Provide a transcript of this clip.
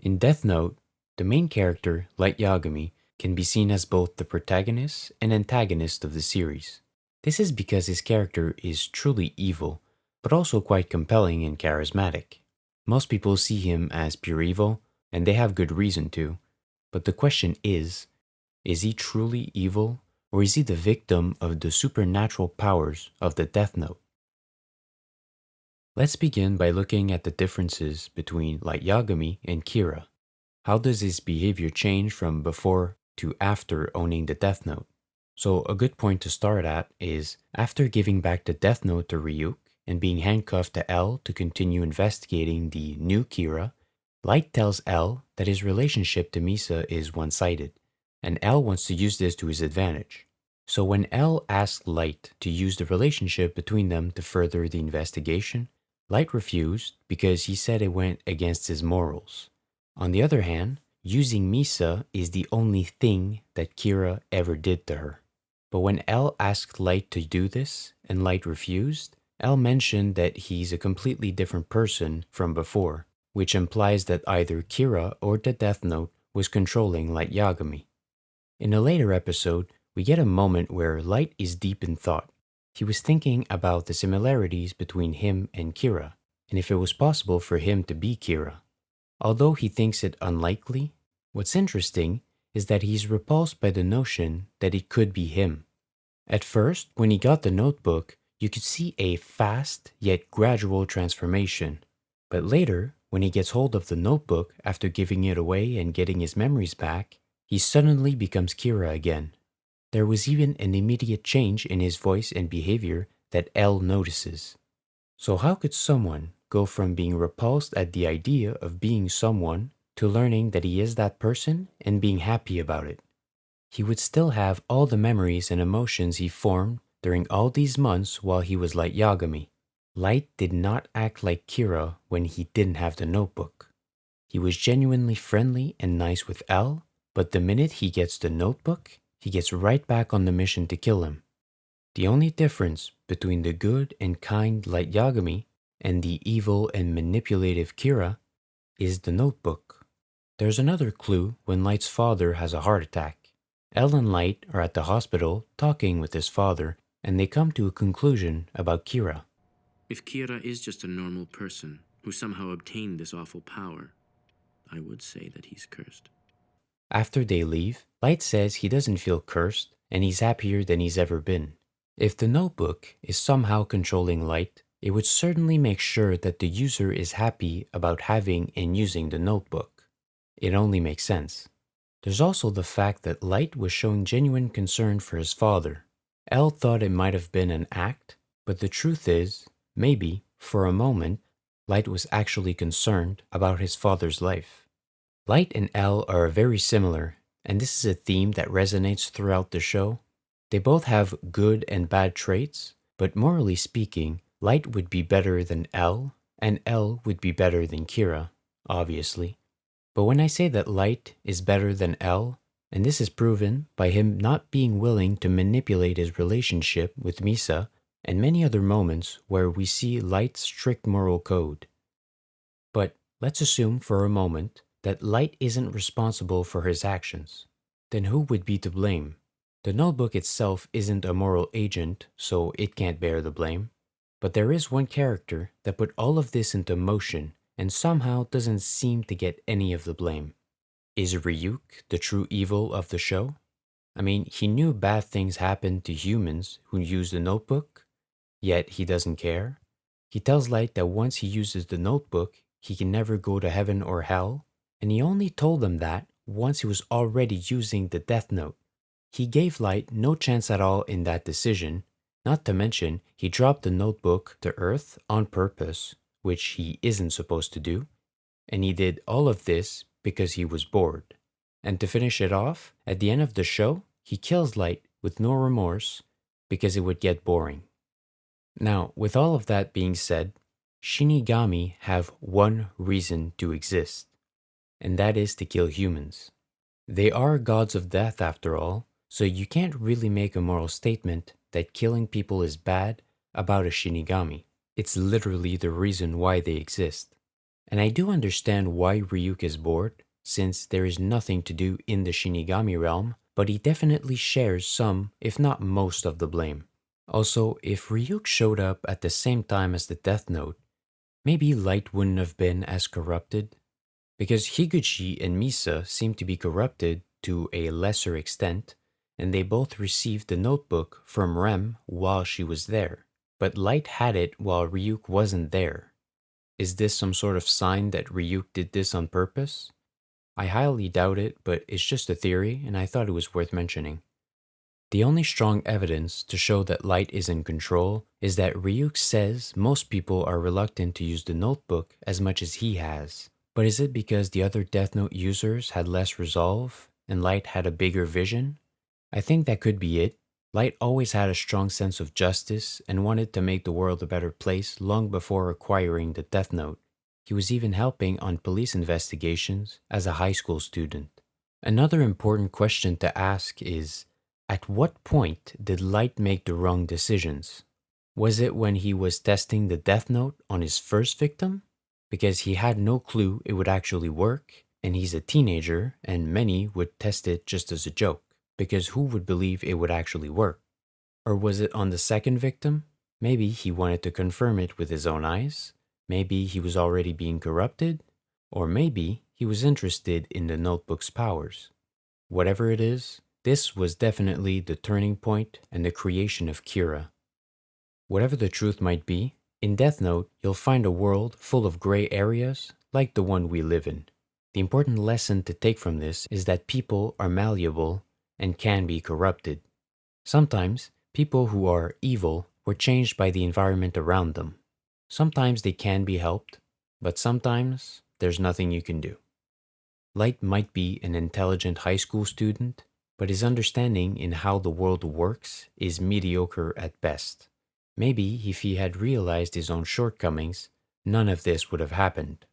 In Death Note, the main character, Light Yagami, can be seen as both the protagonist and antagonist of the series. This is because his character is truly evil, but also quite compelling and charismatic. Most people see him as pure evil, and they have good reason to. But the question is he truly evil, or is he the victim of the supernatural powers of the Death Note? Let's begin by looking at the differences between Light Yagami and Kira. How does his behavior change from before to after owning the Death Note? So, a good point to start at is after giving back the Death Note to Ryuk and being handcuffed to L to continue investigating the new Kira, Light tells L that his relationship to Misa is one sided, and L wants to use this to his advantage. So, when L asks Light to use the relationship between them to further the investigation, Light refused because he said it went against his morals. On the other hand, using Misa is the only thing that Kira ever did to her. But when L asked Light to do this and Light refused, L mentioned that he's a completely different person from before, which implies that either Kira or the Death Note was controlling Light Yagami. In a later episode, we get a moment where Light is deep in thought. He was thinking about the similarities between him and Kira, and if it was possible for him to be Kira. Although he thinks it unlikely, what's interesting is that he's repulsed by the notion that it could be him. At first, when he got the notebook, you could see a fast yet gradual transformation. But later, when he gets hold of the notebook after giving it away and getting his memories back, he suddenly becomes Kira again. There was even an immediate change in his voice and behavior that L notices. So how could someone go from being repulsed at the idea of being someone to learning that he is that person and being happy about it? He would still have all the memories and emotions he formed during all these months while he was Light Yagami. Light did not act like Kira when he didn't have the notebook. He was genuinely friendly and nice with L, but the minute he gets the notebook, he gets right back on the mission to kill him. The only difference between the good and kind Light Yagami and the evil and manipulative Kira is the notebook. There's another clue when Light's father has a heart attack. L and Light are at the hospital talking with his father, and they come to a conclusion about Kira. If Kira is just a normal person who somehow obtained this awful power, I would say that he's cursed. After they leave, Light says he doesn't feel cursed and he's happier than he's ever been. If the notebook is somehow controlling Light, it would certainly make sure that the user is happy about having and using the notebook. It only makes sense. There's also the fact that Light was showing genuine concern for his father. L thought it might have been an act, but the truth is, maybe, for a moment, Light was actually concerned about his father's life. Light and L are very similar, and this is a theme that resonates throughout the show. They both have good and bad traits, but morally speaking, Light would be better than L, and L would be better than Kira, obviously. But when I say that Light is better than L, and this is proven by him not being willing to manipulate his relationship with Misa, and many other moments where we see Light's strict moral code. But let's assume for a moment that Light isn't responsible for his actions. Then who would be to blame? The notebook itself isn't a moral agent, so it can't bear the blame. But there is one character that put all of this into motion and somehow doesn't seem to get any of the blame. Is Ryuk the true evil of the show? I mean, he knew bad things happened to humans who use the notebook, yet he doesn't care. He tells Light that once he uses the notebook, he can never go to heaven or hell, and he only told them that once he was already using the Death Note. He gave Light no chance at all in that decision, not to mention he dropped the notebook to Earth on purpose, which he isn't supposed to do, and he did all of this because he was bored. And to finish it off, at the end of the show, he kills Light with no remorse because it would get boring. Now, with all of that being said, Shinigami have one reason to exist, and that is to kill humans. They are gods of death after all, so you can't really make a moral statement that killing people is bad about a Shinigami. It's literally the reason why they exist. And I do understand why Ryuk is bored, since there is nothing to do in the Shinigami realm, but he definitely shares some, if not most, of the blame. Also, if Ryuk showed up at the same time as the Death Note, maybe Light wouldn't have been as corrupted. Because Higuchi and Misa seem to be corrupted to a lesser extent, and they both received the notebook from Rem while she was there. But Light had it while Ryuk wasn't there. Is this some sort of sign that Ryuk did this on purpose? I highly doubt it, but it's just a theory, and I thought it was worth mentioning. The only strong evidence to show that Light is in control is that Ryuk says most people are reluctant to use the notebook as much as he has. But is it because the other Death Note users had less resolve and Light had a bigger vision? I think that could be it. Light always had a strong sense of justice and wanted to make the world a better place long before acquiring the Death Note. He was even helping on police investigations as a high school student. Another important question to ask is, at what point did Light make the wrong decisions? Was it when he was testing the Death Note on his first victim? Because he had no clue it would actually work, and he's a teenager, and many would test it just as a joke, because who would believe it would actually work? Or was it on the second victim? Maybe he wanted to confirm it with his own eyes, maybe he was already being corrupted, or maybe he was interested in the notebook's powers. Whatever it is, this was definitely the turning point and the creation of Kira. Whatever the truth might be, in Death Note, you'll find a world full of gray areas like the one we live in. The important lesson to take from this is that people are malleable and can be corrupted. Sometimes, people who are evil were changed by the environment around them. Sometimes they can be helped, but sometimes there's nothing you can do. Light might be an intelligent high school student, but his understanding in how the world works is mediocre at best. Maybe if he had realized his own shortcomings, none of this would have happened.